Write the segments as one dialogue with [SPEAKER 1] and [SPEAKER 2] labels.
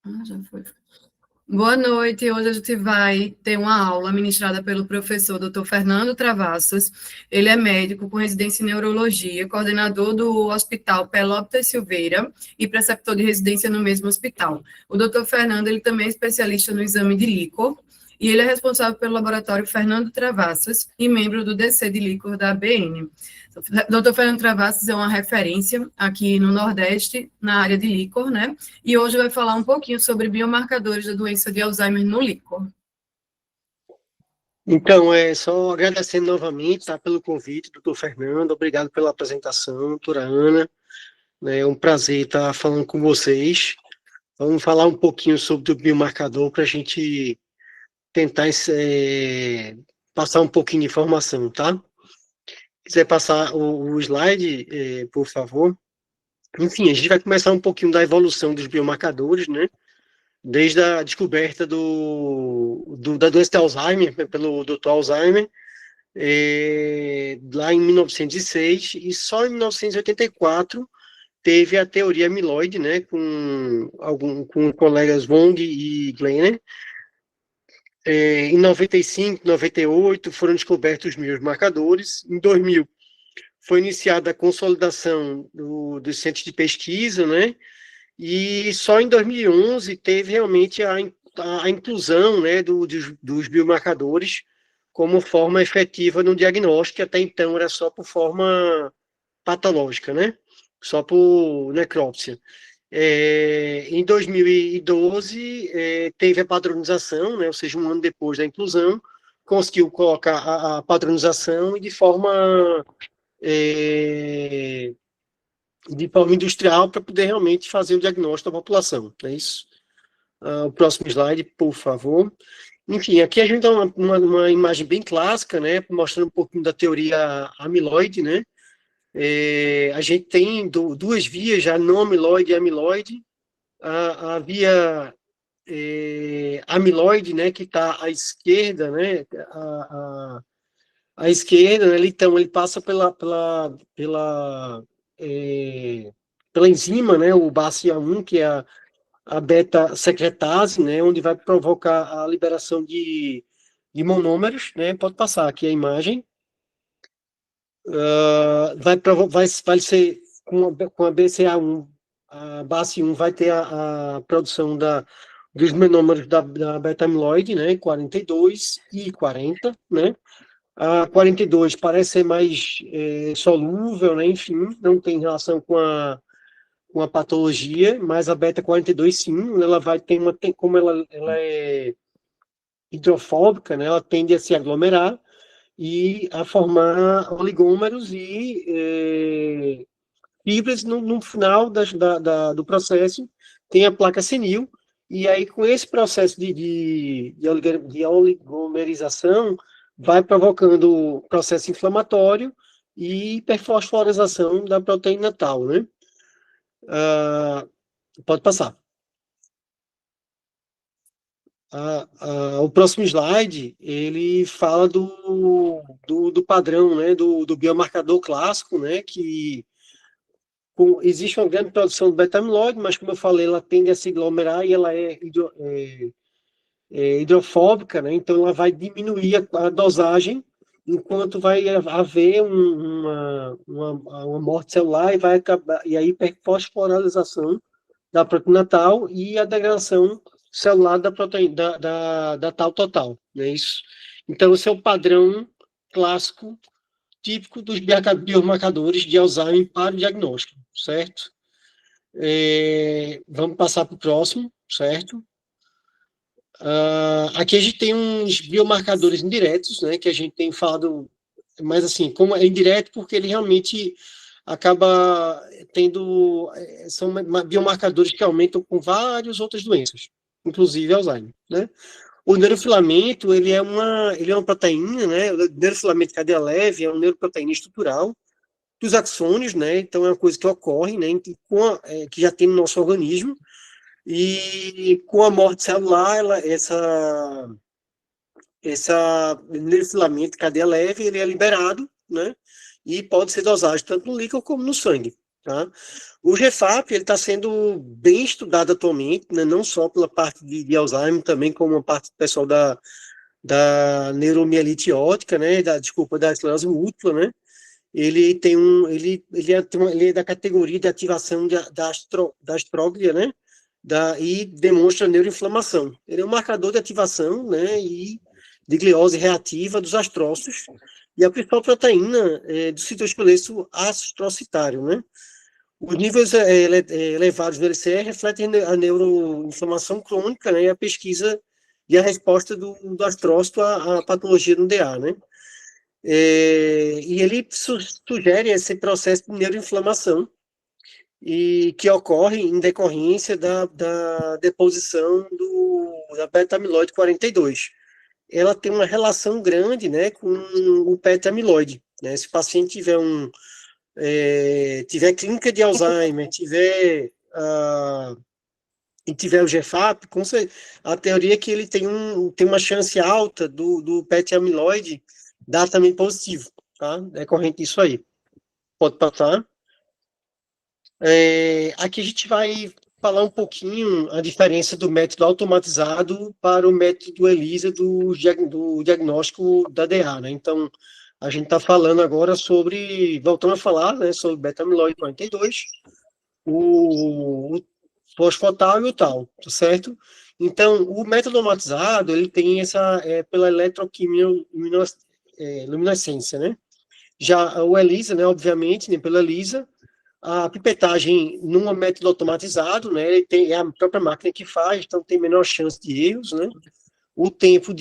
[SPEAKER 1] Já foi. Boa noite. Hoje a gente vai ter uma aula ministrada pelo professor Dr. Fernando Travassos. Ele é médico com residência em neurologia, coordenador do Hospital Pelópidas Silveira e preceptor de residência no mesmo hospital. O Dr. Fernando, ele também é especialista no exame de líquor e ele é responsável pelo laboratório Fernando Travassos e membro do DC de líquor da ABN. Dr. Fernando Travassos é uma referência aqui no Nordeste, na área de líquor, né? E hoje vai falar um pouquinho sobre biomarcadores da doença de Alzheimer no líquor.
[SPEAKER 2] Então, só agradecendo novamente, tá, pelo convite, doutor Fernando, obrigado pela apresentação, doutora Ana, né, é um prazer estar falando com vocês. Vamos falar um pouquinho sobre o biomarcador para a gente tentar passar um pouquinho de informação, tá? Quiser passar o slide, por favor. Enfim, a gente vai começar um pouquinho da evolução dos biomarcadores, né? Desde a descoberta da doença de Alzheimer, pelo Dr. Alzheimer, lá em 1906, e só em 1984 teve a teoria amiloide, né, com colegas Wong e Glenner. Em 95, 98 foram descobertos os biomarcadores. Em 2000 foi iniciada a consolidação dos centros de pesquisa, né, e só em 2011 teve realmente a inclusão, né, dos biomarcadores como forma efetiva no diagnóstico, que até então era só por forma patológica, né? Só por necrópsia. Em 2012, teve a padronização, né? Ou seja, um ano depois da inclusão, conseguiu colocar a padronização e é, de forma industrial para poder realmente fazer o diagnóstico da população. É isso. O próximo slide, por favor. Enfim, aqui a gente dá uma imagem bem clássica, né, mostrando um pouquinho da teoria amiloide, né. A gente tem duas vias já, não amiloide e amiloide. A via amiloide, né, que está à esquerda, né, à esquerda, né, então ele passa pela enzima, né, o BACA1, que é a beta-secretase, né, onde vai provocar a liberação de monômeros, né, pode passar aqui a imagem, vai ser com a BCA1, a BACE1 vai ter a produção dos monômeros da beta-amiloide, né, 42 e 40, né, a 42 parece ser mais solúvel, né, enfim, não tem relação com a patologia, mas a beta-42 sim, ela vai ter como ela é hidrofóbica, né, ela tende a se aglomerar e a formar oligômeros e fibras no final do processo, tem a placa senil, e aí com esse processo de oligomerização, vai provocando processo inflamatório e hiperfosforização da proteína tal, né? Pode passar. O próximo slide, ele fala do padrão, né, do biomarcador clássico, né, que existe uma grande produção de beta-amiloide, mas, como eu falei, ela tende a se aglomerar e ela é hidrofóbica, né, então ela vai diminuir a dosagem, enquanto vai haver uma morte celular e a hiperfosforilação da proteína tal e a degradação celular da proteína da tal total, não é isso? Então, esse é o padrão clássico típico dos biomarcadores de Alzheimer para o diagnóstico, certo? Vamos passar para o próximo, certo? Aqui a gente tem uns biomarcadores indiretos, né, que a gente tem falado, mas assim, como é indireto porque ele realmente acaba tendo, são biomarcadores que aumentam com várias outras doenças, inclusive Alzheimer, né? O neurofilamento, ele é uma proteína, né? O neurofilamento de cadeia leve é uma neuroproteína estrutural dos axônios, né? Então é uma coisa que ocorre, né? Que já tem no nosso organismo, e com a morte celular, essa neurofilamento de cadeia leve, ele é liberado, né? E pode ser dosagem tanto no líquido como no sangue, tá? O GFAP, ele está sendo bem estudado atualmente, né, não só pela parte de Alzheimer, também como a parte pessoal da neuromielite óptica, né, da esclerose múltipla, né? Ele tem ele é da categoria de ativação da astróglia, né? E demonstra neuroinflamação. Ele é um marcador de ativação, né? E de gliose reativa dos astrócitos, e a principal proteína do citoesqueleto astrocitário, né? Os níveis elevados do LCR refletem a neuroinflamação crônica, né? E a pesquisa e a resposta do astrócito à patologia no DA, né? E ele sugere esse processo de neuroinflamação e que ocorre em decorrência da deposição da beta-amiloide 42. Ela tem uma relação grande, né, com o beta-amiloide, né? Se o paciente tiver clínica de Alzheimer, e tiver o GFAP, a teoria é que ele tem uma chance alta do beta-amiloide dar também positivo, tá? Decorrente disso aí. Pode passar. Aqui a gente vai falar um pouquinho a diferença do método automatizado para o método ELISA do diagnóstico da DA, né? Então, a gente está falando agora voltando a falar, né, sobre beta-amiloide 42, o fosfotal e o tal, tá certo? Então, o método automatizado, ele tem pela eletroquimiluminescência, né? Já o ELISA, né, obviamente, né, pela ELISA, a pipetagem num método automatizado, né, é a própria máquina que faz, então tem menor chance de erros, né? O tempo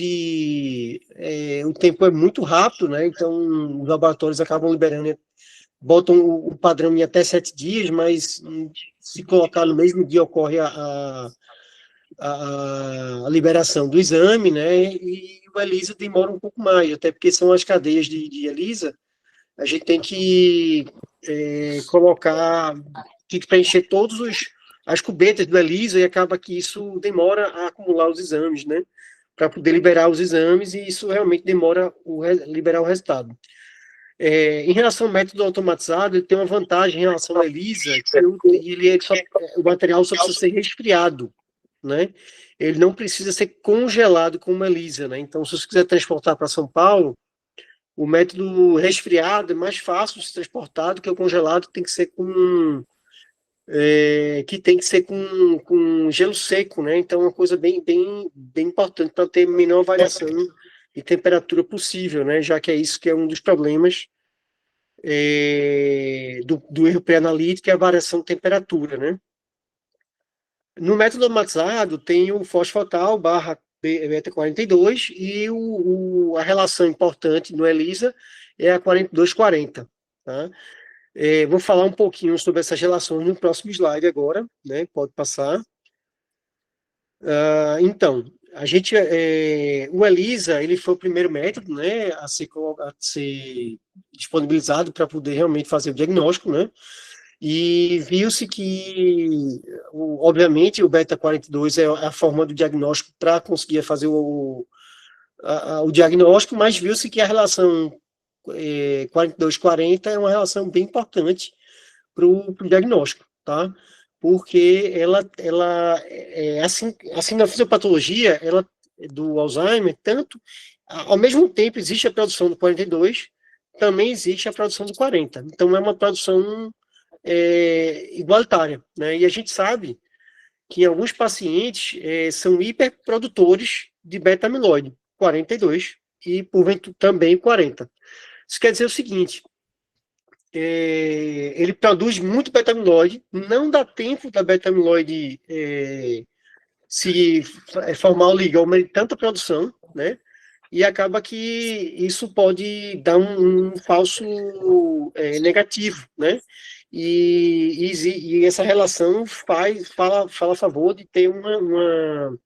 [SPEAKER 2] é muito rápido, né? Então os laboratórios acabam liberando, botam o padrão em até 7 dias, mas se colocar no mesmo dia ocorre a liberação do exame, né? E o ELISA demora um pouco mais, até porque são as cadeias de ELISA. A gente tem que tem que preencher as cubetas do ELISA, e acaba que isso demora a acumular os exames, né? Para poder liberar os exames, e isso realmente demora liberar o resultado. Em relação ao método automatizado, ele tem uma vantagem em relação ao ELISA, o material só precisa ser resfriado, né? Ele não precisa ser congelado como a ELISA, né? Então, se você quiser transportar para São Paulo, o método resfriado é mais fácil de ser transportado, que o congelado tem que ser com gelo seco, né? Então, é uma coisa bem importante para ter a menor variação de temperatura possível, né? Já que é isso que é um dos problemas do erro pré-analítico, é a variação de temperatura, né? No método automatizado, tem o fosfotal barra beta-42 e a relação importante no ELISA é a 4240, tá? Vou falar um pouquinho sobre essas relações no próximo slide agora, né? Pode passar. Então, o ELISA, ele foi o primeiro método, né, a ser disponibilizado para poder realmente fazer o diagnóstico, né? E viu-se que, obviamente, o beta-42 é a forma do diagnóstico para conseguir fazer o diagnóstico, mas viu-se que a relação 42-40 é uma relação bem importante para o diagnóstico, tá? Porque assim na fisiopatologia, do Alzheimer, ao mesmo tempo existe a produção do 42, também existe a produção do 40. Então, é uma produção igualitária, né? E a gente sabe que alguns pacientes são hiperprodutores de beta-amiloide, 42, e porventura também 40. Isso quer dizer o seguinte: ele produz muito beta-amiloide, não dá tempo da beta-amiloide se formar o ligoma de tanta produção, né? E acaba que isso pode dar um falso negativo, né? E essa relação fala a favor de ter uma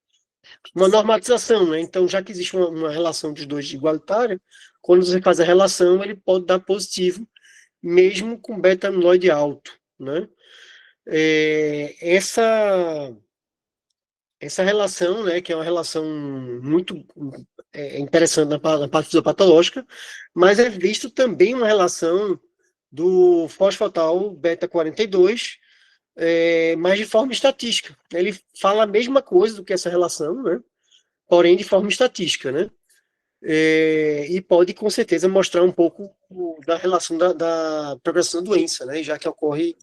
[SPEAKER 2] normatização, né? Então, já que existe uma relação dos dois igualitária, quando você faz a relação, ele pode dar positivo, mesmo com beta-amiloide alto, né? Essa relação, né, que é uma relação muito interessante na parte fisiopatológica, mas é visto também uma relação do fosfatal beta-42, mas de forma estatística. Ele fala a mesma coisa do que essa relação, né? Porém de forma estatística, né? E pode, com certeza, mostrar um pouco da relação da progressão da doença, né? Já que ocorre,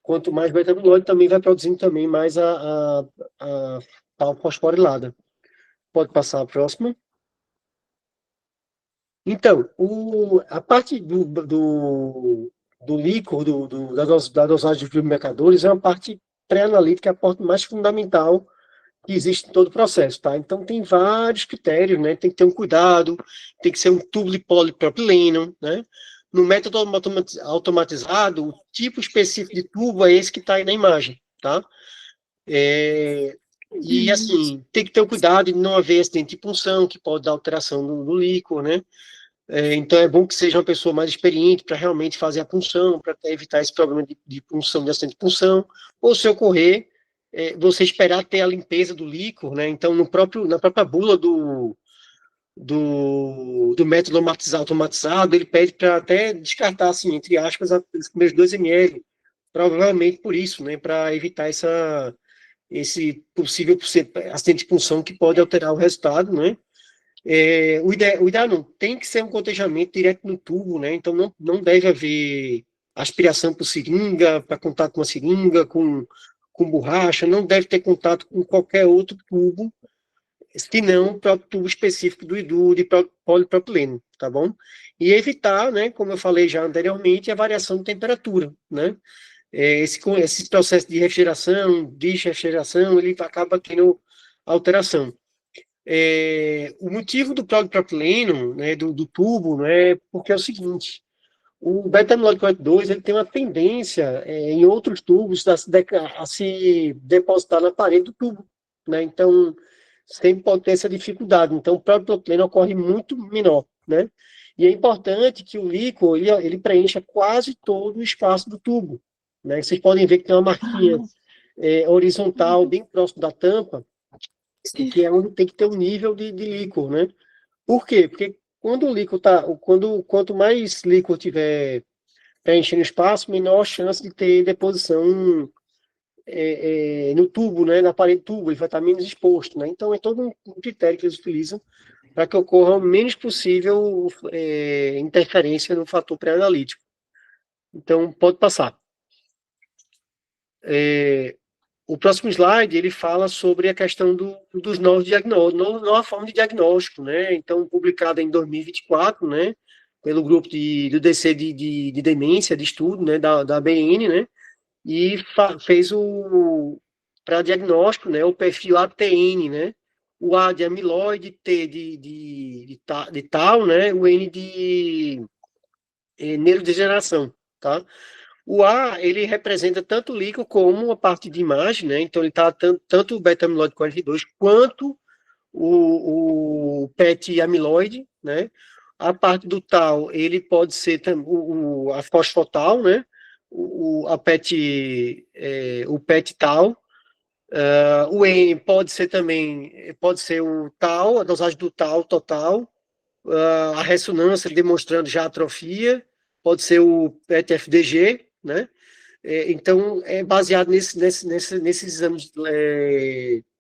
[SPEAKER 2] quanto mais beta-amiloide, também vai produzindo também mais a tal fosforilada. Pode passar a próxima. Então, a parte do líquor, da dosagem dos biomarcadores, é uma parte pré-analítica, a parte mais fundamental que existe em todo o processo, tá? Então, tem vários critérios, né? Tem que ter um cuidado, tem que ser um tubo de polipropileno, né? No método automatizado, o tipo específico de tubo é esse que está aí na imagem, tá? E, assim, tem que ter o cuidado de não haver acidente de punção, que pode dar alteração do líquor, né? Então, é bom que seja uma pessoa mais experiente para realmente fazer a punção, para evitar esse problema de punção, de acidente de punção, ou se ocorrer, você esperar ter a limpeza do líquor, né? Então, na própria bula do método automatizado, ele pede para até descartar, assim, entre aspas, os primeiros 2 ml, provavelmente por isso, né? Para evitar esse possível acidente de punção que pode alterar o resultado, né? O ideal não, tem que ser um cotejamento direto no tubo, né? Então não deve haver aspiração por seringa, para contato com a seringa, com borracha, não deve ter contato com qualquer outro tubo, senão o próprio tubo específico de polipropileno, tá bom? E evitar, né, como eu falei já anteriormente, a variação de temperatura, né? Esse processo de refrigeração, desrefrigeração, ele acaba tendo alteração. O motivo do polipropileno, né, do tubo, né, porque é o seguinte: o beta-amiloide 42 ele tem uma tendência em outros tubos a se depositar na parede do tubo, né? Então sempre pode ter essa dificuldade. Então o polipropileno ocorre muito menor, né? E é importante que o líquor ele preencha quase todo o espaço do tubo, né? Vocês podem ver que tem uma marquinha horizontal bem próximo da tampa, que é onde tem que ter um nível de líquor, né? Por quê? Porque quando o líquor quanto mais líquor tiver preenchendo o espaço, menor a chance de ter deposição no tubo, né? Na parede do tubo, ele vai estar menos exposto, né? Então é todo um critério que eles utilizam para que ocorra o menos possível interferência no fator pré-analítico. Então pode passar. O próximo slide, ele fala sobre a questão dos novos diagnósticos, nova forma de diagnóstico, né? Então, publicada em 2024, né? Pelo grupo do DC de demência, de estudo, né? Da ABN, né? E fez para diagnóstico, né? O perfil ATN, né? O A de amiloide, T de tal, né? O N de neurodegeneração, tá? O A, ele representa tanto o líquido como a parte de imagem, né? Então, ele está tanto o beta-amiloide 42 quanto o PET amiloide, né? A parte do tal, ele pode ser a fosfotal, né? A PET, o PET tal. O N pode ser também, pode ser o tal, a dosagem do tal total. A ressonância demonstrando já atrofia, pode ser o PET-FDG, né? Então, é baseado nesses exames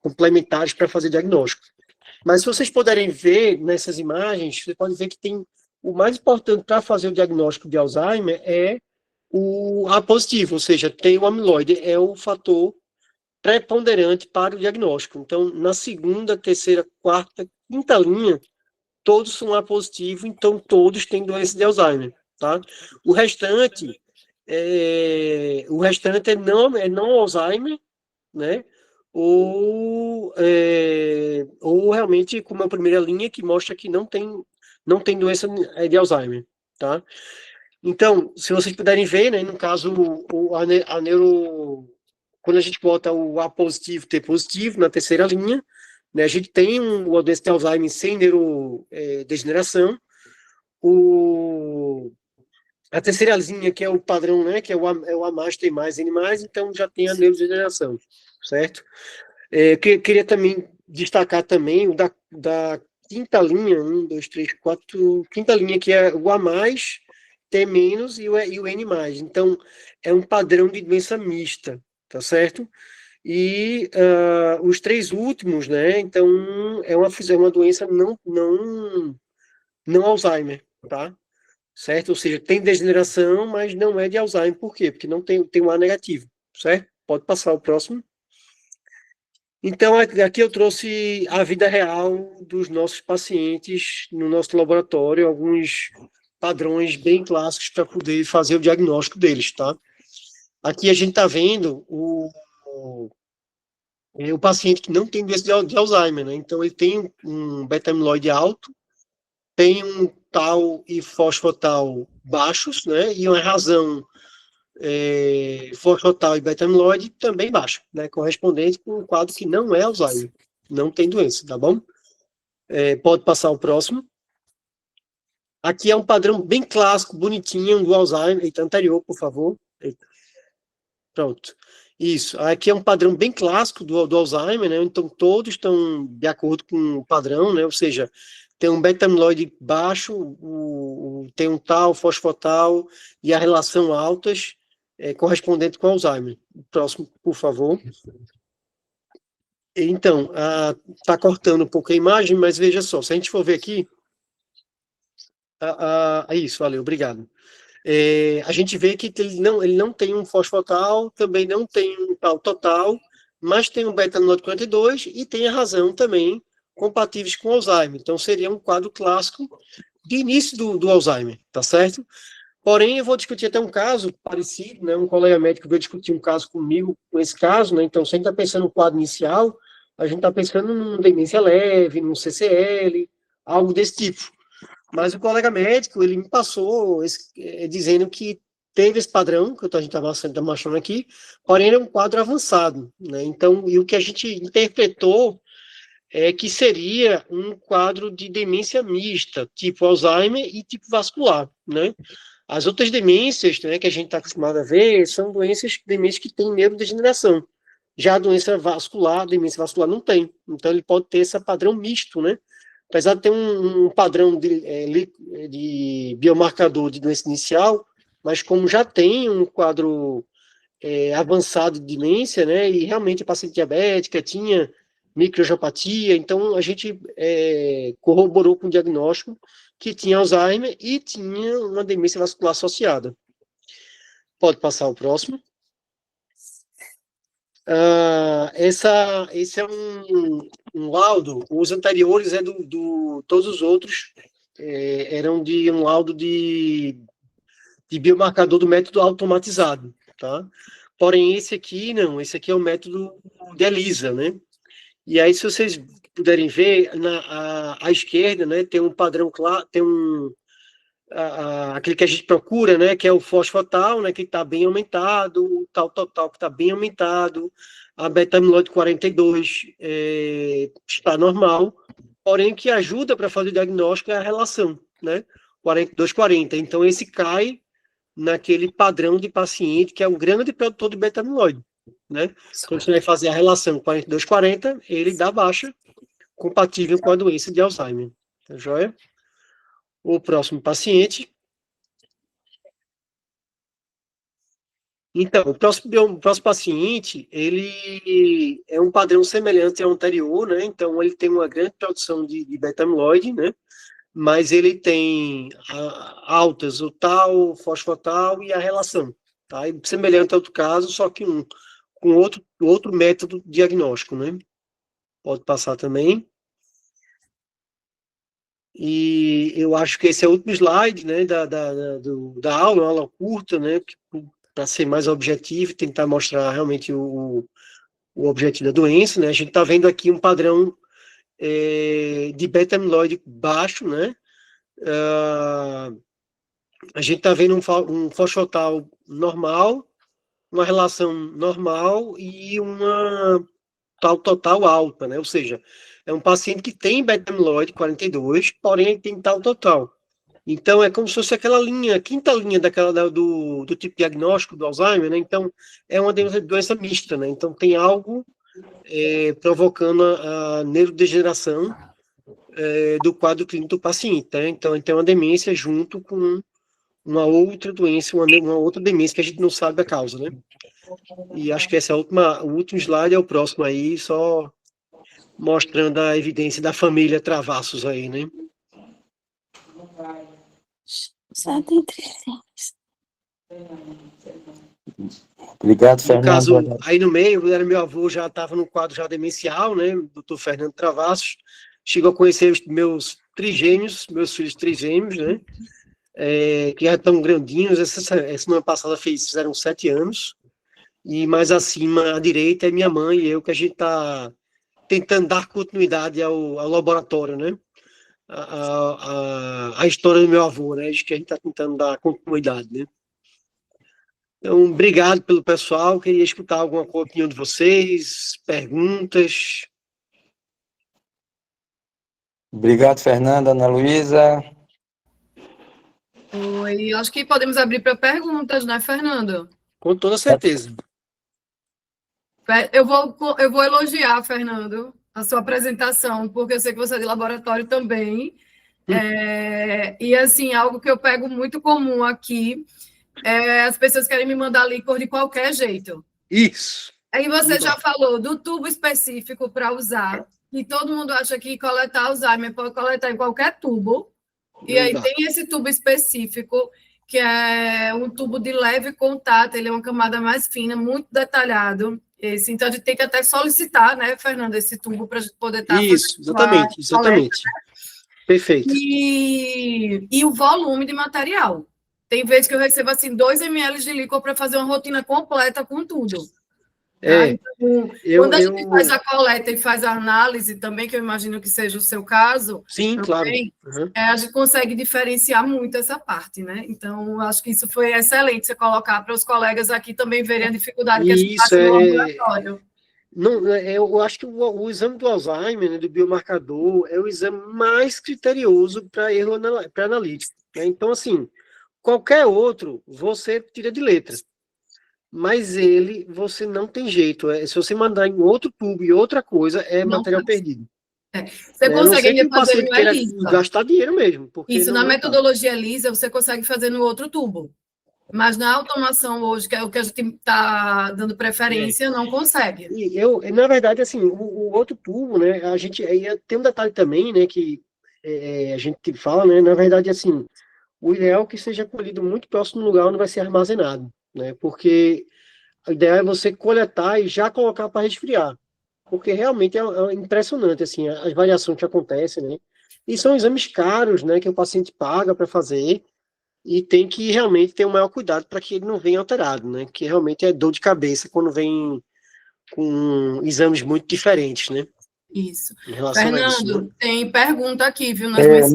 [SPEAKER 2] complementares para fazer diagnóstico. Mas se vocês puderem ver nessas imagens, você pode ver que tem o mais importante para fazer o diagnóstico de Alzheimer é o A positivo, ou seja, tem o amiloide, é o fator preponderante para o diagnóstico. Então, na segunda, terceira, quarta, quinta linha, todos são A positivo, então todos têm doença de Alzheimer, tá? O restante é não Alzheimer, né? Ou realmente como a primeira linha que mostra que não tem doença de Alzheimer, tá? Então, se vocês puderem ver, né, no caso a neuro, quando a gente bota o A positivo, T positivo na terceira linha, né, a gente tem uma doença de Alzheimer sem neurodegeneração. A terceira linha, que é o padrão, né, que é o A mais, T mais, N mais, então já tem a neurodegeneração, certo? Queria também destacar também o da quinta linha, 1, 2, 3, 4, quinta linha, que é o A mais, T- e o N+. Então, é um padrão de doença mista, tá certo? E os três últimos, né? Então, é uma doença não Alzheimer, tá? Certo? Ou seja, tem degeneração, mas não é de Alzheimer. Por quê? Porque não tem um A negativo, certo? Pode passar o próximo. Então, aqui eu trouxe a vida real dos nossos pacientes no nosso laboratório, alguns padrões bem clássicos para poder fazer o diagnóstico deles, tá? Aqui a gente está vendo o paciente que não tem doença de Alzheimer, né? Então, ele tem um beta-amiloide alto, tem um tal e fosfotal baixos, né? E uma razão fosfotal e beta-amiloide também baixa, né? Correspondente com um quadro que não é Alzheimer, não tem doença, tá bom? Pode passar o próximo. Aqui é um padrão bem clássico, bonitinho, do Alzheimer. Eita, anterior, por favor. Eita. Pronto. Isso. Aqui é um padrão bem clássico do Alzheimer, né? Então, todos estão de acordo com o padrão, né? Ou seja, tem um beta-amiloide baixo, tem um tal, fosfotal e a relação altas, correspondente com Alzheimer. Próximo, por favor. Então, está cortando um pouco a imagem, mas veja só, se a gente for ver aqui, isso, valeu, obrigado. A gente vê que ele não tem um fosfotal, também não tem um tal total, mas tem um beta-amiloide 42 e tem a razão também compatíveis com Alzheimer. Então, seria um quadro clássico de início do Alzheimer, tá certo? Porém, eu vou discutir até um caso parecido, né? Um colega médico veio discutir um caso comigo com esse caso, né? Então, se a gente está pensando no quadro inicial, a gente está pensando numa demência leve, num CCL, algo desse tipo. Mas o colega médico, ele me passou dizendo que teve esse padrão, que a gente está mostrando aqui, porém é um quadro avançado, né? Então, e o que a gente interpretou é que seria um quadro de demência mista, tipo Alzheimer e tipo vascular, né? As outras demências, né, que a gente está acostumado a ver, são demências que têm neurodegeneração. Já a demência vascular não tem. Então, ele pode ter esse padrão misto, né? Apesar de ter um padrão de biomarcador de doença inicial, mas como já tem um quadro avançado de demência, né, e realmente a paciente diabética tinha microangiopatia, então a gente corroborou com o diagnóstico que tinha Alzheimer e tinha uma demência vascular associada. Pode passar o próximo. Esse é um laudo, os anteriores todos os outros eram de um laudo de biomarcador do método automatizado, tá? Porém, esse aqui não, esse aqui é o método de ELISA, né? E aí, se vocês puderem ver, à esquerda, né, tem um padrão claro, tem aquele que a gente procura, né, que é o fosfotal, né, que está bem aumentado, o tal total que está bem aumentado, a beta-amiloide 42 está normal, porém o que ajuda para fazer o diagnóstico é a relação, né, 42-40. Então, esse cai naquele padrão de paciente que é um grande produtor de beta-amiloide, né? Então, você vai fazer a relação 42-40, ele dá baixa, compatível com a doença de Alzheimer. Tá joia? O próximo paciente. Então, o próximo paciente, ele é um padrão semelhante ao anterior, né? Então, ele tem uma grande produção de beta-amiloide, né? Mas ele tem altas, o tal, fosfotal e a relação, tá? E semelhante a outro caso, só que com outro método diagnóstico, né? Pode passar também. E eu acho que esse é o último slide, né, da aula, uma aula curta, né, para ser mais objetivo e tentar mostrar realmente o objetivo da doença, né? A gente está vendo aqui um padrão de beta-amiloide baixo, né? A gente está vendo um fosfotal normal, uma relação normal e uma tal total alta, né? Ou seja, é um paciente que tem beta-amiloide 42, porém tem tal total. Então, é como se fosse aquela linha, a quinta linha do tipo diagnóstico do Alzheimer, né? Então, é uma doença mista, né? Então, tem algo provocando a neurodegeneração do quadro clínico do paciente, né? Então, ele tem uma demência junto com uma outra doença, uma outra demência que a gente não sabe a causa, né? E acho que essa o último slide é o próximo aí, só mostrando a evidência da família Travassos aí, né?
[SPEAKER 3] Obrigado,
[SPEAKER 2] No
[SPEAKER 3] Fernando.
[SPEAKER 2] caso, aí no meio, era meu avô, já estava no quadro já demencial, né? Doutor Fernando Travassos. Chegou a conhecer os meus trigêmeos, meus filhos trigêmeos, né? Que já estão grandinhos. Essa semana passada fizeram 7 anos. E mais acima, à direita, é minha mãe e eu, que a gente está tentando dar continuidade ao laboratório, né? A história do meu avô, né? Acho que a gente está tentando dar continuidade, né? Então, obrigado pelo pessoal. Queria escutar alguma opinião de vocês, perguntas.
[SPEAKER 3] Obrigado, Fernando. Ana Luísa.
[SPEAKER 1] Oi, acho que podemos abrir para perguntas, né, Fernando?
[SPEAKER 2] Com toda certeza.
[SPEAKER 1] Eu vou elogiar, Fernando, a sua apresentação, porque eu sei que você é de laboratório também. E, assim, algo que eu pego muito comum aqui é as pessoas querem me mandar líquor de qualquer jeito.
[SPEAKER 2] Isso.
[SPEAKER 1] Aí você já falou do tubo específico para usar, e todo mundo acha que coletar Alzheimer pode coletar em qualquer tubo. E aí tem esse tubo específico, que é um tubo de leve contato, ele é uma camada mais fina, muito detalhado. Então, a gente tem que até solicitar, né, Fernando, esse tubo para a gente poder estar
[SPEAKER 2] Isso, exatamente. Perfeito.
[SPEAKER 1] E o volume de material. Tem vezes que eu recebo, assim, 2 ml de líquor para fazer uma rotina completa com tudo. Tá? Então, quando a gente faz a coleta e faz a análise também, que eu imagino que seja o seu caso,
[SPEAKER 2] sim,
[SPEAKER 1] também,
[SPEAKER 2] claro.
[SPEAKER 1] a gente consegue diferenciar muito essa parte, né? Então, acho que isso foi excelente você colocar para os colegas aqui também verem a dificuldade que a gente passa no laboratório.
[SPEAKER 2] Não, eu acho que o exame do Alzheimer, né, do biomarcador, é o exame mais criterioso para erro analítico. Né? Então, assim, qualquer outro você tira de letra. Mas ele, você não tem jeito. Se você mandar em outro tubo e outra coisa, é não material perdido.
[SPEAKER 1] Você consegue ainda fazer no
[SPEAKER 2] ELISA. Gastar dinheiro mesmo. Porque
[SPEAKER 1] isso, na metodologia ELISA, você consegue fazer no outro tubo. Mas na automação hoje, que é o que a gente está dando preferência, não consegue.
[SPEAKER 2] Na verdade, assim, o outro tubo, né, a gente tem um detalhe também, né, que a gente fala, né, na verdade, assim, o ideal é que seja colhido muito próximo do lugar onde vai ser armazenado, né, porque a ideia é você coletar e já colocar para resfriar, porque realmente é impressionante, assim, as variações que acontecem, né, e são exames caros, né, que o paciente paga para fazer, e tem que realmente ter o maior cuidado para que ele não venha alterado, né, que realmente é dor de cabeça quando vem com exames muito diferentes, né?
[SPEAKER 1] Isso.
[SPEAKER 2] Fernando,
[SPEAKER 1] isso, né? Tem pergunta aqui, viu?
[SPEAKER 3] Antes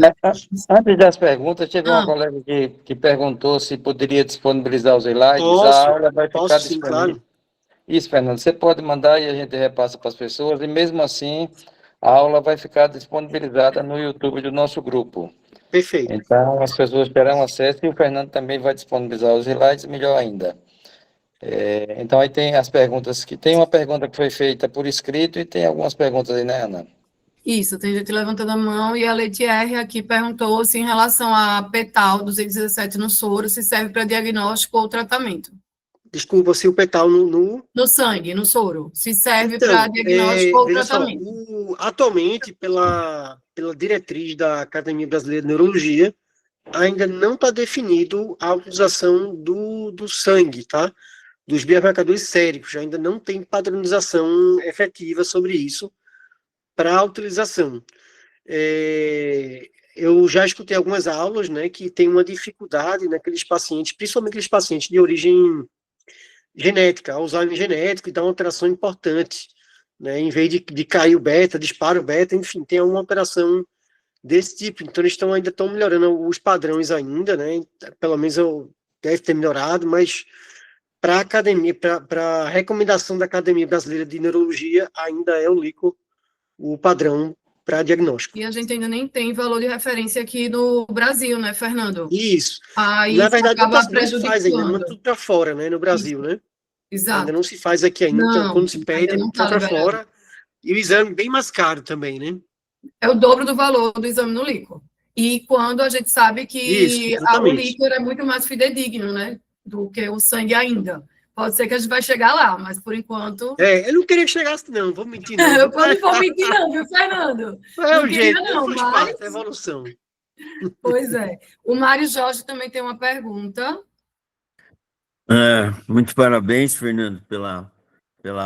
[SPEAKER 3] das perguntas, teve uma colega que perguntou se poderia disponibilizar os slides. A aula vai ficar disponível. Claro. Isso, Fernando, você pode mandar e a gente repassa para as pessoas, e mesmo assim, a aula vai ficar disponibilizada no YouTube do nosso grupo.
[SPEAKER 2] Perfeito.
[SPEAKER 3] Então, as pessoas terão acesso e o Fernando também vai disponibilizar os slides, melhor ainda. Então, aí tem as perguntas, tem uma pergunta que foi feita por escrito e tem algumas perguntas aí, né, Ana?
[SPEAKER 1] Isso, tem gente levantando a mão e a Letier aqui perguntou se em relação a Petal 217 no soro, se serve para diagnóstico ou tratamento.
[SPEAKER 2] Desculpa, se o Petal
[SPEAKER 1] no sangue, no soro, se serve para diagnóstico ou tratamento.
[SPEAKER 2] Atualmente, pela diretriz da Academia Brasileira de Neurologia, ainda não está definido a utilização do sangue, tá? Dos biomarcadores séricos, ainda não tem padronização efetiva sobre isso para a utilização. Eu já escutei algumas aulas, né, que tem uma dificuldade naqueles pacientes, principalmente aqueles pacientes de origem genética, Alzheimer genético, e dá uma alteração importante, né, em vez de cair o beta, dispara o beta, enfim, tem uma alteração desse tipo. Então, eles ainda estão melhorando os padrões ainda, né, pelo menos deve ter melhorado, mas para a academia, para a recomendação da Academia Brasileira de Neurologia, ainda é o líquor o padrão para diagnóstico.
[SPEAKER 1] E a gente ainda nem tem valor de referência aqui no Brasil, né, Fernando?
[SPEAKER 2] Isso.
[SPEAKER 1] Aí
[SPEAKER 2] na verdade,
[SPEAKER 1] não
[SPEAKER 2] se faz ainda, manda tudo para fora, né, no Brasil,
[SPEAKER 1] isso.
[SPEAKER 2] né?
[SPEAKER 1] Exato.
[SPEAKER 2] Ainda não se faz aqui ainda, então quando se pede, vai para fora. E o exame bem mais caro também, né?
[SPEAKER 1] É o dobro do valor do exame no líquor. e quando a gente sabe
[SPEAKER 2] Isso,
[SPEAKER 1] que o
[SPEAKER 2] exatamente.
[SPEAKER 1] líquor é muito mais fidedigno, né, do que o sangue ainda. Pode ser que a gente vai chegar lá, mas por enquanto...
[SPEAKER 2] Eu não queria que chegasse, não, vou mentir, não.
[SPEAKER 1] Eu não vou mentir não, viu, Fernando?
[SPEAKER 2] É
[SPEAKER 1] Não
[SPEAKER 2] o
[SPEAKER 1] queria
[SPEAKER 2] jeito,
[SPEAKER 1] não,
[SPEAKER 2] faz
[SPEAKER 1] mas...
[SPEAKER 2] parte da evolução.
[SPEAKER 1] Pois é. O Mário Jorge também tem uma pergunta.
[SPEAKER 4] Muito parabéns, Fernando, pela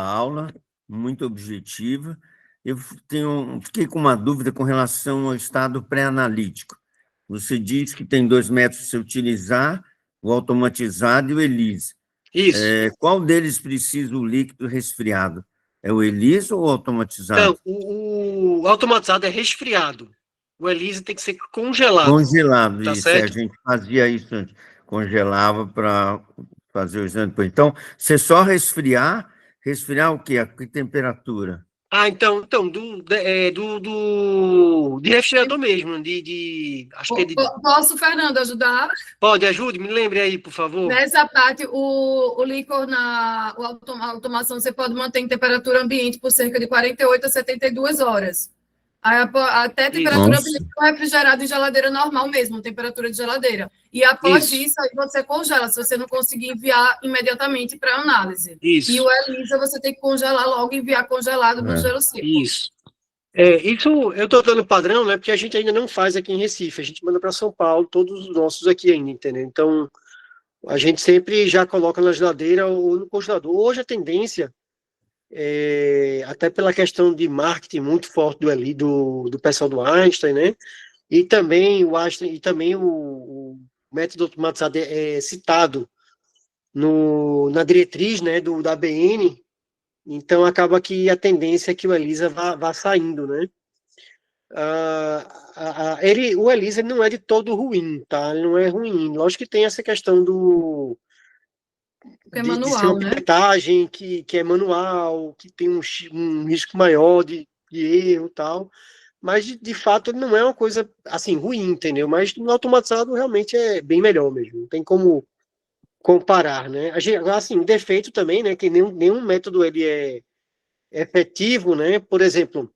[SPEAKER 4] aula, muito objetiva. Eu fiquei com uma dúvida com relação ao estado pré-analítico. Você diz que tem 2 métodos se utilizar, o automatizado e o ELISA.
[SPEAKER 2] Isso.
[SPEAKER 4] Qual deles precisa o líquido resfriado? É o ELISA ou o automatizado?
[SPEAKER 2] Então, o automatizado é resfriado. O ELISA tem que ser congelado.
[SPEAKER 4] Congelado,
[SPEAKER 2] Tá
[SPEAKER 4] isso.
[SPEAKER 2] certo?
[SPEAKER 4] A gente fazia isso antes. Congelava para fazer o exame depois. Então, você só resfriar o quê? A que temperatura?
[SPEAKER 2] Então, de refrigerador mesmo, acho que é de...
[SPEAKER 1] Posso, Fernando, ajudar?
[SPEAKER 2] Pode, ajude, me lembre aí, por favor.
[SPEAKER 1] Nessa parte, o líquor a automação, você pode manter em temperatura ambiente por cerca de 48 a 72 horas. Até temperatura ambiente refrigerado em geladeira normal mesmo, temperatura de geladeira. E após isso, aí você congela, se você não conseguir enviar imediatamente para análise.
[SPEAKER 2] Isso.
[SPEAKER 1] E o ELISA você tem que congelar logo e enviar congelado no gelo seco.
[SPEAKER 2] Isso. Isso eu estou dando padrão, né? Porque a gente ainda não faz aqui em Recife, a gente manda para São Paulo, todos os nossos aqui ainda, entendeu? Então, a gente sempre já coloca na geladeira ou no congelador. Hoje a tendência, até pela questão de marketing muito forte do pessoal do Einstein, né? E também o Einstein, e também o método automatizado é citado na diretriz, né, da ABN. Então acaba que a tendência é que o ELISA vá saindo, né? O ELISA não é de todo ruim, tá? Ele não é ruim. Lógico que tem essa questão de ser uma pilotagem que é manual, que tem um risco maior de erro e tal, mas de fato ele não é uma coisa assim ruim, entendeu? Mas no automatizado realmente é bem melhor mesmo, não tem como comparar, né? Assim, o defeito também, né, que nenhum método ele é efetivo, né? Por exemplo,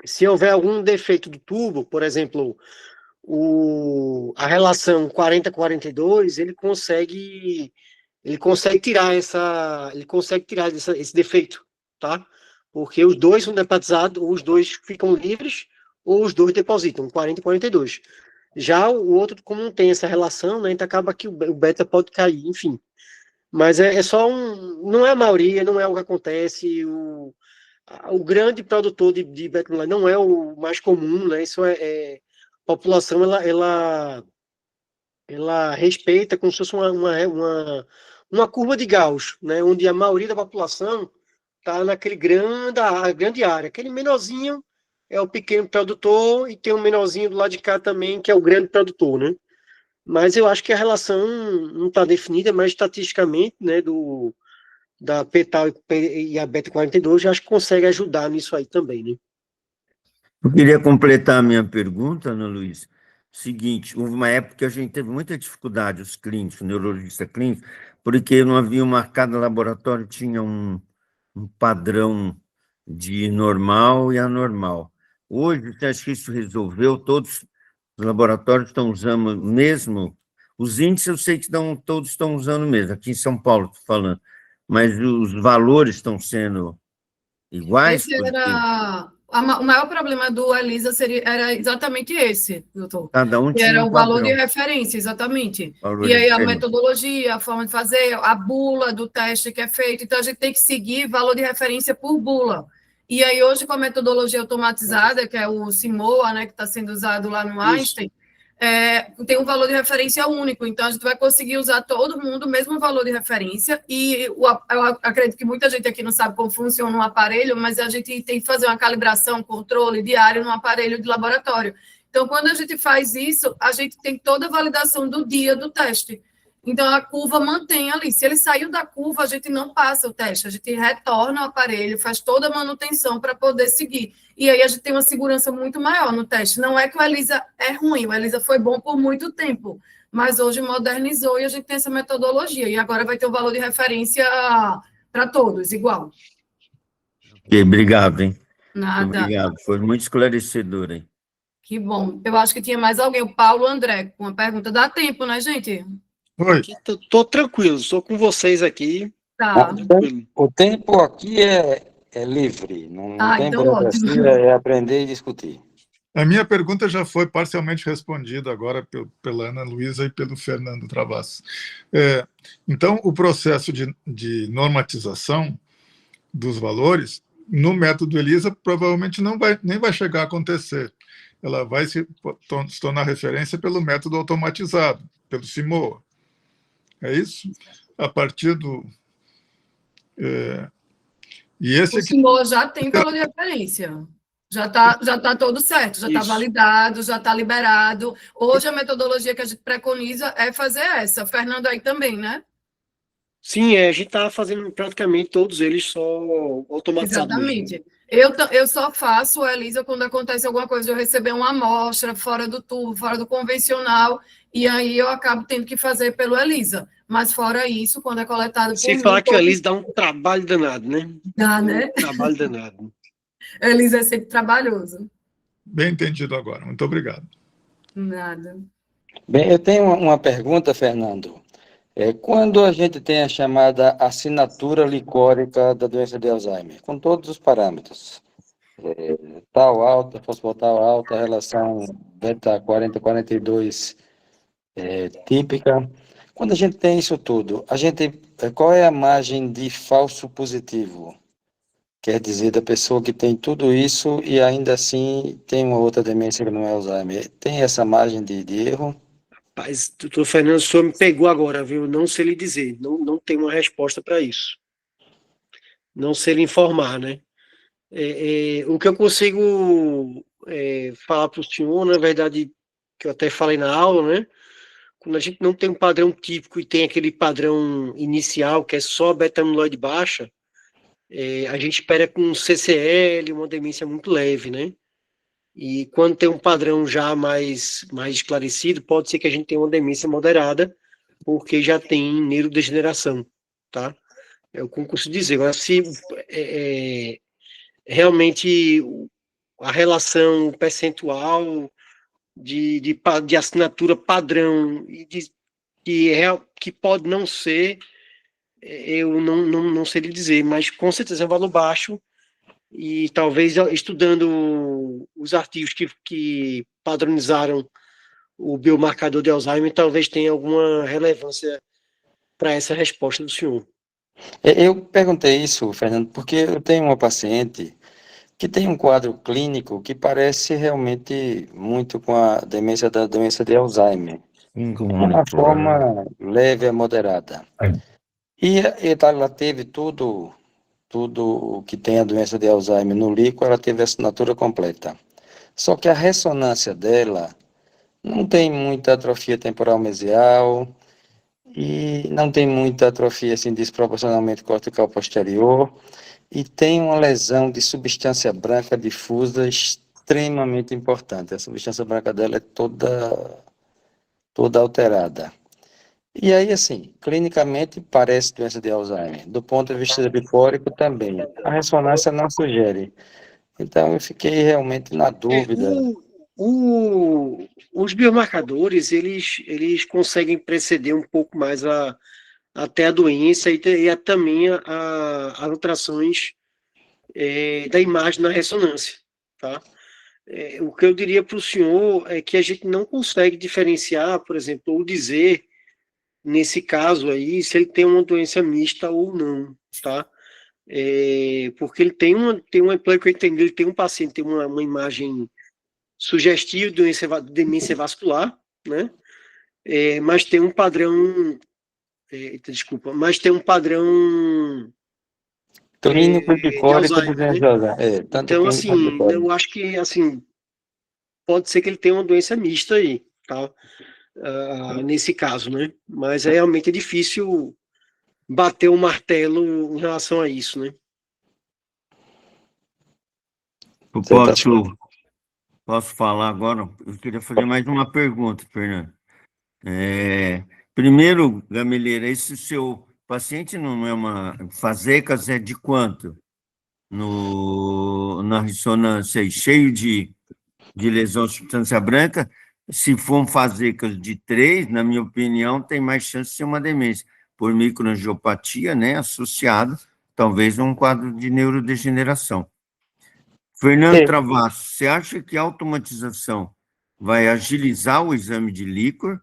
[SPEAKER 2] se houver algum defeito do tubo, por exemplo, a relação 40-42, ele consegue tirar esse defeito, tá? Porque os dois são depatizados, os dois ficam livres, ou os dois depositam, 40-42. Já o outro, como não tem essa relação, né, então acaba que o beta pode cair, enfim. Mas é só não é a maioria, não é o que acontece, o grande produtor de beta não é o mais comum, né, isso a população, ela respeita como se fosse uma curva de Gauss, né, onde a maioria da população está naquele grande área. Aquele menorzinho é o pequeno produtor e tem um menorzinho do lado de cá também, que é o grande produtor, né? Mas eu acho que a relação não está definida, mas estatisticamente, né, da PETAL e a Beta-42, eu acho que consegue ajudar nisso aí também, né?
[SPEAKER 4] Eu queria completar a minha pergunta, Ana Luísa. Seguinte, houve uma época que a gente teve muita dificuldade, os clínicos, neurologista clínico, porque não havia cada laboratório tinha um padrão de normal e anormal. Hoje, você acha que isso resolveu? Todos os laboratórios estão usando mesmo, os índices eu sei que todos estão usando mesmo, aqui em São Paulo, estou falando, mas os valores estão sendo iguais?
[SPEAKER 1] O maior problema do ELISA era exatamente esse, doutor.
[SPEAKER 4] Cada um tinha
[SPEAKER 1] era
[SPEAKER 4] um
[SPEAKER 1] o valor
[SPEAKER 4] padrão.
[SPEAKER 1] de referência, exatamente.
[SPEAKER 4] Valor
[SPEAKER 1] E aí a
[SPEAKER 4] diferente.
[SPEAKER 1] metodologia, a forma de fazer, a bula do teste que é feito. Então, a gente tem que seguir valor de referência por bula. E aí, hoje, com a metodologia automatizada, que é o CIMOA, né, que está sendo usado lá no Einstein, tem um valor de referência único, então a gente vai conseguir usar todo mundo o mesmo valor de referência, e eu acredito que muita gente aqui não sabe como funciona um aparelho, mas a gente tem que fazer uma calibração, controle diário no aparelho de laboratório. Então, quando a gente faz isso, a gente tem toda a validação do dia do teste. Então, a curva mantém ali. Se ele saiu da curva, a gente não passa o teste, a gente retorna o aparelho, faz toda a manutenção para poder seguir. E aí a gente tem uma segurança muito maior no teste. Não é que o ELISA é ruim, o ELISA foi bom por muito tempo, mas hoje modernizou e a gente tem essa metodologia. E agora vai ter o valor de referência para todos, igual.
[SPEAKER 4] Ok, obrigado, hein?
[SPEAKER 1] Nada.
[SPEAKER 4] Obrigado, foi muito esclarecedor, hein?
[SPEAKER 1] Que bom. Eu acho que tinha mais alguém, o Paulo André, com uma pergunta. Dá tempo, né, gente?
[SPEAKER 5] Oi.
[SPEAKER 2] Tô tranquilo, estou com vocês aqui.
[SPEAKER 1] Tá.
[SPEAKER 2] Tranquilo.
[SPEAKER 3] O tempo aqui é livre, não tem
[SPEAKER 1] Então ótimo.
[SPEAKER 3] burocracia, é aprender e discutir.
[SPEAKER 5] A minha pergunta já foi parcialmente respondida agora pela Ana Luísa e pelo Fernando Travassos. Então, o processo de normatização dos valores, no método ELISA, provavelmente nem vai chegar a acontecer. Ela vai se tornar referência pelo método automatizado, pelo CIMOA. É isso? A partir do... E esse
[SPEAKER 1] O senhor já tem valor de referência. Já tá todo certo, já está validado, já está liberado. Hoje, a metodologia que a gente preconiza é fazer essa. Fernando aí também, né?
[SPEAKER 2] Sim, a gente está fazendo praticamente todos eles só automatizados mesmo.
[SPEAKER 1] Exatamente. Eu só faço, Elisa, quando acontece alguma coisa, eu receber uma amostra fora do tubo, fora do convencional, e aí eu acabo tendo que fazer pelo Elisa. Mas fora isso, quando é coletado por
[SPEAKER 2] Se
[SPEAKER 1] mim...
[SPEAKER 2] falar que o Elisa dá um trabalho danado, né?
[SPEAKER 1] Dá, né?
[SPEAKER 2] Trabalho danado.
[SPEAKER 1] Elisa é sempre trabalhoso.
[SPEAKER 5] Bem entendido agora. Muito obrigado.
[SPEAKER 1] Nada.
[SPEAKER 3] Bem, eu tenho uma pergunta, Fernando. Quando a gente tem a chamada assinatura licórica da doença de Alzheimer, com todos os parâmetros, tal alta, fosfotal alta, relação beta 40-42 típica, quando a gente tem isso tudo, qual é a margem de falso positivo? Quer dizer, da pessoa que tem tudo isso e ainda assim tem uma outra demência que não é Alzheimer. Tem essa margem de erro?
[SPEAKER 2] Mas, doutor Fernando, o senhor me pegou agora, viu? Não sei lhe dizer, não tem uma resposta para isso. Não sei lhe informar, né? O que eu consigo falar para o senhor, na verdade, que eu até falei na aula, né? Quando a gente não tem um padrão típico e tem aquele padrão inicial, que é só beta-amiloide baixa, a gente espera com um CCL, uma demência muito leve, né? E quando tem um padrão já mais esclarecido, pode ser que a gente tenha uma demência moderada, porque já tem neurodegeneração, tá? É o que eu consigo dizer. Agora, se realmente a relação, o percentual de assinatura padrão e que pode não ser, eu não sei lhe dizer, mas com certeza é um valor baixo. E talvez estudando os artigos que padronizaram o biomarcador de Alzheimer, talvez tenha alguma relevância para essa resposta do senhor.
[SPEAKER 3] Eu perguntei isso, Fernando, porque eu tenho uma paciente que tem um quadro clínico que parece realmente muito com a demência da doença de Alzheimer, de uma forma leve a moderada. E ela teve tudo o que tem a doença de Alzheimer no líquido, ela teve a assinatura completa. Só que a ressonância dela não tem muita atrofia temporal mesial e não tem muita atrofia assim, desproporcionalmente cortical posterior e tem uma lesão de substância branca difusa extremamente importante. A substância branca dela é toda alterada. E aí, assim, clinicamente parece doença de Alzheimer. Do ponto de vista licórico também. A ressonância não sugere. Então, eu fiquei realmente na dúvida.
[SPEAKER 2] Os biomarcadores, eles conseguem preceder um pouco mais até a doença e também as alterações da imagem na ressonância, tá? O que eu diria para o senhor é que a gente não consegue diferenciar, por exemplo, ou dizer, nesse caso aí, se ele tem uma doença mista ou não, tá? Porque ele tem pelo que eu entendi, ele tem um paciente, tem uma imagem sugestiva de demência vascular, né? Mas tem um padrão, mas tem um padrão
[SPEAKER 3] clínico e licórico de
[SPEAKER 2] Alzheimer, né? Então, assim, eu acho que, assim, pode ser que ele tenha uma doença mista aí, tá? Nesse caso, né? Mas realmente é difícil bater o martelo em relação a isso, né?
[SPEAKER 4] Eu posso falar agora? Eu queria fazer mais uma pergunta, Fernando. Primeiro, Gameleira, esse seu paciente não é uma FASECAS, é de quanto? Na ressonância, cheio de de lesão de substância branca, se for fasecas de 3, na minha opinião, tem mais chance de ser uma demência, por microangiopatia, né, associado, talvez, a um quadro de neurodegeneração. Fernando Travasso, você acha que a automatização vai agilizar o exame de líquor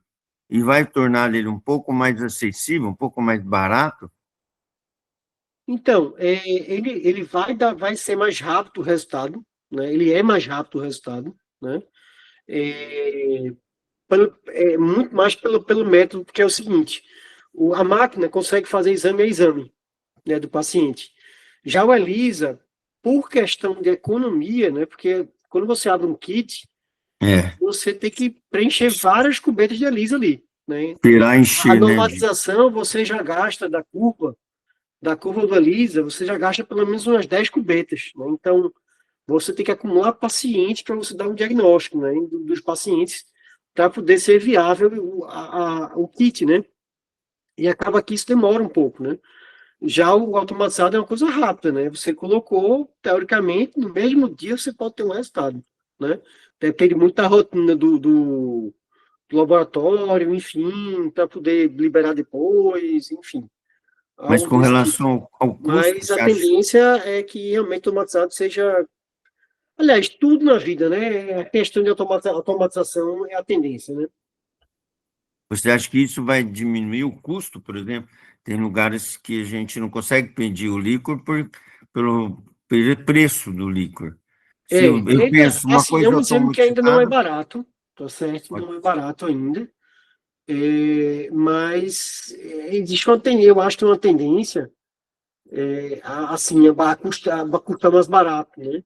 [SPEAKER 4] e vai tornar ele um pouco mais acessível, um pouco mais barato?
[SPEAKER 2] Então, ele vai ser mais rápido o resultado, né? Ele é mais rápido o resultado, né? Muito mais pelo método, porque é o seguinte, a máquina consegue fazer exame a exame, né, do paciente. Já o ELISA, por questão de economia, né, porque quando você abre um kit, você tem que preencher várias cubetas de ELISA ali, né? A normatização, você já gasta da curva do ELISA, você já gasta pelo menos umas 10 cubetas, né? Então, você tem que acumular paciente para você dar um diagnóstico, né, dos pacientes, para poder ser viável o kit, né? E acaba que isso demora um pouco, né? Já o automatizado é uma coisa rápida, né? Você colocou, teoricamente, no mesmo dia você pode ter um resultado, né? Depende muito da rotina do laboratório, enfim, para poder liberar depois, enfim.
[SPEAKER 4] Mas com relação ao custo...
[SPEAKER 2] Mas a tendência é que realmente o automatizado seja... Aliás, tudo na vida, né? A questão de automatização é a tendência, né?
[SPEAKER 4] Você acha que isso vai diminuir o custo, por exemplo? Tem lugares que a gente não consegue pedir o líquor pelo preço do líquor. Eu penso, uma
[SPEAKER 2] assim,
[SPEAKER 4] coisa
[SPEAKER 2] é um exame que ainda não é
[SPEAKER 4] automatizada...
[SPEAKER 2] barato, tá certo? Não é barato ainda. Mas existe uma tendência, eu acho que uma tendência assim, a custar mais barato, né?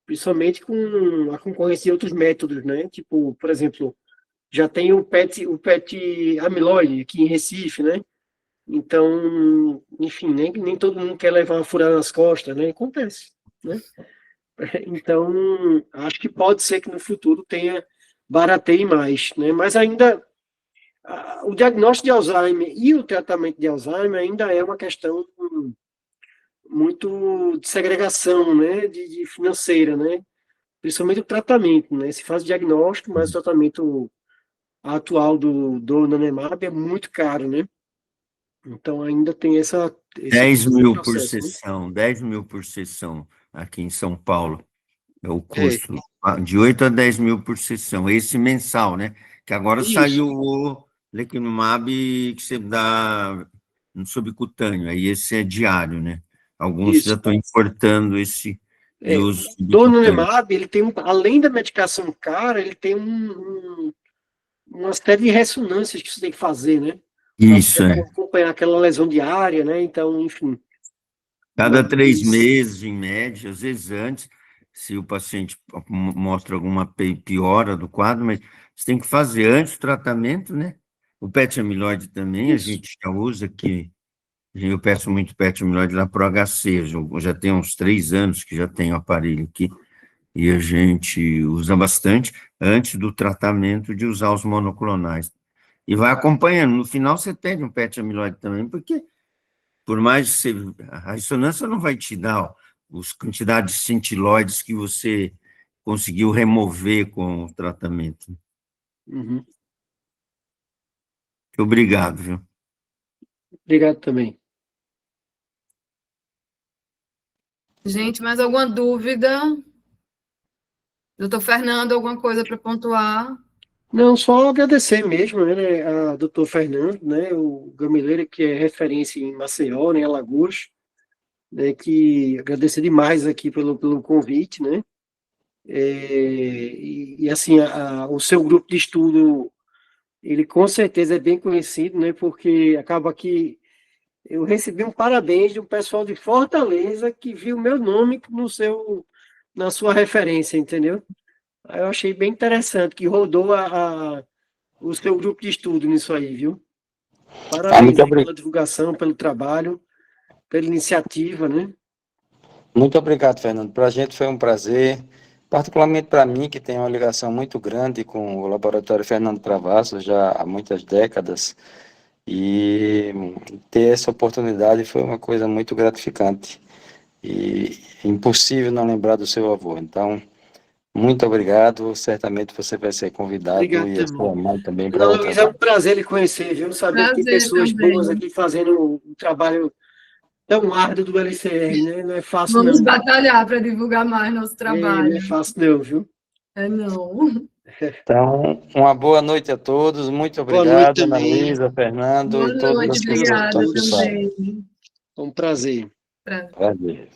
[SPEAKER 2] Principalmente com a concorrência de outros métodos, né? Tipo, por exemplo, já tem o PET amiloide aqui em Recife, né? Então, enfim, nem todo mundo quer levar uma furada nas costas, né? Acontece, né? Então, acho que pode ser que no futuro tenha barateie mais, né? Mas ainda o diagnóstico de Alzheimer e o tratamento de Alzheimer ainda é uma questão muito de segregação, né? De financeira, né? Principalmente o tratamento, né? Se faz o diagnóstico, mas o tratamento atual do nanemab é muito caro, né? Então ainda tem esse
[SPEAKER 4] 10 mil por
[SPEAKER 2] processo, né?
[SPEAKER 4] sessão, 10 mil por sessão aqui em São Paulo. É o custo, de 8 a 10 mil por sessão, esse mensal, né? Que agora saiu o lecanemab que você dá no subcutâneo, aí esse é diário, né? Alguns já estão importando esse de uso
[SPEAKER 2] do nanemab, ele tem, além da medicação cara, ele tem uma série de ressonâncias que você tem que fazer, né?
[SPEAKER 4] Isso,
[SPEAKER 2] acompanhar aquela lesão diária, né? Então, enfim.
[SPEAKER 4] Cada 3 meses, em média, às vezes antes, se o paciente mostra alguma piora do quadro, mas você tem que fazer antes do tratamento, né? O PET amiloide também, a gente já usa aqui, eu peço muito PET amiloide lá para o HC, já tem uns 3 anos que já tem o aparelho aqui, e a gente usa bastante antes do tratamento de usar os monoclonais. E vai acompanhando, no final você pede um PET amiloide também, porque por mais que a ressonância não vai te dar as quantidades de centiloides que você conseguiu remover com o tratamento.
[SPEAKER 2] Uhum.
[SPEAKER 4] Obrigado, viu?
[SPEAKER 2] Obrigado também.
[SPEAKER 1] Gente, mais alguma dúvida? Doutor Fernando, alguma coisa para pontuar?
[SPEAKER 2] Não, só agradecer mesmo, né, a doutor Fernando, né, o Gameleira, que é referência em Maceió, né, Alagoas, né, que agradecer demais aqui pelo convite, né, e assim, o seu grupo de estudo, ele com certeza é bem conhecido, né, porque acaba que eu recebi um parabéns de um pessoal de Fortaleza que viu meu nome na sua referência, entendeu? Aí eu achei bem interessante que rodou o seu grupo de estudo nisso aí, viu? Parabéns aí pela divulgação, pelo trabalho, pela iniciativa, né?
[SPEAKER 3] Muito obrigado, Fernando. Para a gente foi um prazer, particularmente para mim, que tem uma ligação muito grande com o Laboratório Fernando Travassos já há muitas décadas, e ter essa oportunidade foi uma coisa muito gratificante. E impossível não lembrar do seu avô. Então, Muito obrigado. Certamente você vai ser convidado
[SPEAKER 2] Obrigado
[SPEAKER 3] e a sua
[SPEAKER 2] também.
[SPEAKER 3] mãe também
[SPEAKER 2] Ana
[SPEAKER 3] para outra.
[SPEAKER 2] Luísa, é um prazer lhe conhecer, viu? Saber que tem
[SPEAKER 1] Prazer
[SPEAKER 2] pessoas boas
[SPEAKER 1] também.
[SPEAKER 2] aqui fazendo um trabalho tão árduo do LCR, né? Não é fácil,
[SPEAKER 1] Vamos
[SPEAKER 2] não.
[SPEAKER 1] batalhar para divulgar mais nosso
[SPEAKER 2] Não
[SPEAKER 1] trabalho.
[SPEAKER 2] é fácil, não, viu?
[SPEAKER 1] É não.
[SPEAKER 3] Então, uma boa noite a todos. Muito
[SPEAKER 2] Boa noite
[SPEAKER 3] obrigado, Ana
[SPEAKER 2] também.
[SPEAKER 3] Luísa, Fernando
[SPEAKER 1] Boa
[SPEAKER 3] e todas
[SPEAKER 1] noite,
[SPEAKER 3] as
[SPEAKER 2] Obrigado a
[SPEAKER 3] pessoas que
[SPEAKER 1] obrigada
[SPEAKER 2] todos.
[SPEAKER 3] participaram.
[SPEAKER 1] também.
[SPEAKER 2] Foi um prazer.
[SPEAKER 1] Prazer.
[SPEAKER 3] Prazer.